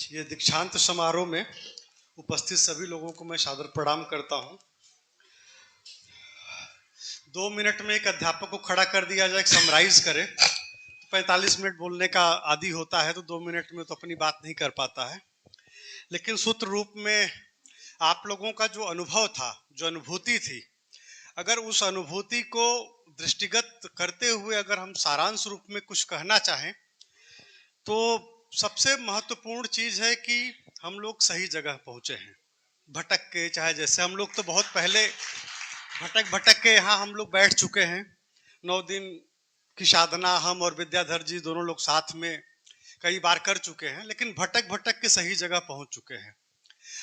ये दीक्षांत समारोह में उपस्थित सभी लोगों को मैं सादर प्रणाम करता हूं। 2 मिनट में एक अध्यापक को खड़ा कर दिया जाए, समराइज करे, 45 मिनट बोलने का आदी होता है, तो 2 मिनट में तो अपनी बात नहीं कर पाता है। लेकिन सूत्र रूप में आप लोगों का जो अनुभव था, जो अनुभूति थी, अगर उस अनुभूति को दृष्टिगत करते हुए अगर हम सारांश रूप में कुछ कहना चाहें, तो सबसे महत्वपूर्ण चीज है कि हम लोग सही जगह पहुंचे हैं। भटक के, चाहे जैसे हम लोग तो बहुत पहले भटक भटक के यहाँ हम लोग बैठ चुके हैं। 9 दिन की साधना हम और विद्याधर जी दोनों लोग साथ में कई बार कर चुके हैं, लेकिन भटक भटक के सही जगह पहुंच चुके हैं।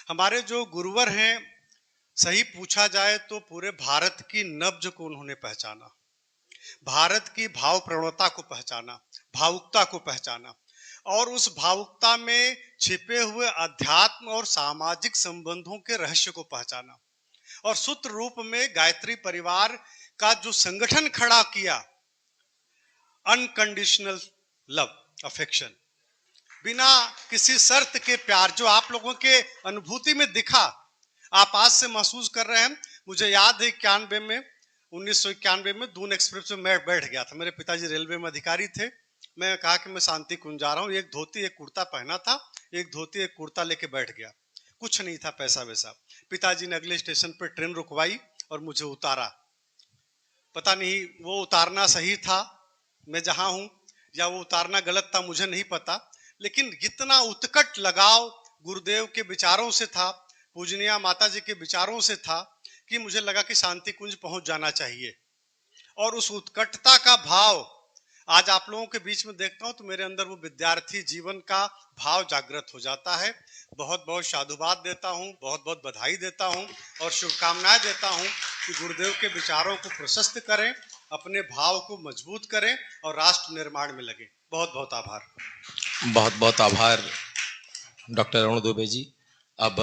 हमारे जो गुरुवर हैं, सही पूछा जाए तो पूरे भारत की नब्ज को उन्होंने पहचाना, भारत की भाव प्रवणता को पहचाना, भावुकता को पहचाना, और उस भावुकता में छिपे हुए अध्यात्म और सामाजिक संबंधों के रहस्य को पहचाना, और सूत्र रूप में गायत्री परिवार का जो संगठन खड़ा किया, अनकंडीशनल लव, अफेक्शन, बिना किसी शर्त के प्यार, जो आप लोगों के अनुभूति में दिखा, आप आज से महसूस कर रहे हैं। मुझे याद है 1991 में दून एक्सप्रेस में मैं बैठ गया था। मेरे पिताजी रेलवे में अधिकारी थे। मैं कहा कि मैं शांति कुंज जा रहा हूँ। एक धोती एक कुर्ता पहना था, एक धोती एक कुर्ता लेके बैठ गया। कुछ नहीं था, पैसा वैसा। पिताजी ने अगले स्टेशन पर ट्रेन रुकवाई और मुझे उतारा। पता नहीं वो उतारना सही था, मैं जहां हूं, या वो उतारना गलत था, मुझे नहीं पता। लेकिन इतना उत्कट लगाव गुरुदेव के विचारों से था, पूजनिया माता जी के विचारों से था, कि मुझे लगा कि शांति कुंज पहुंच जाना चाहिए। और उस उत्कटता का भाव आज आप लोगों के बीच में देखता हूं तो मेरे अंदर वो विद्यार्थी जीवन का भाव जागृत हो जाता है। बहुत बहुत साधुवाद देता हूं, बहुत बहुत बधाई देता हूं और शुभकामनाएं देता हूं कि गुरुदेव के विचारों को प्रशस्त करें, अपने भाव को मजबूत करें और राष्ट्र निर्माण में लगे। बहुत बहुत आभार। बहुत बहुत आभार डॉक्टर अरुण दुबे जी। अब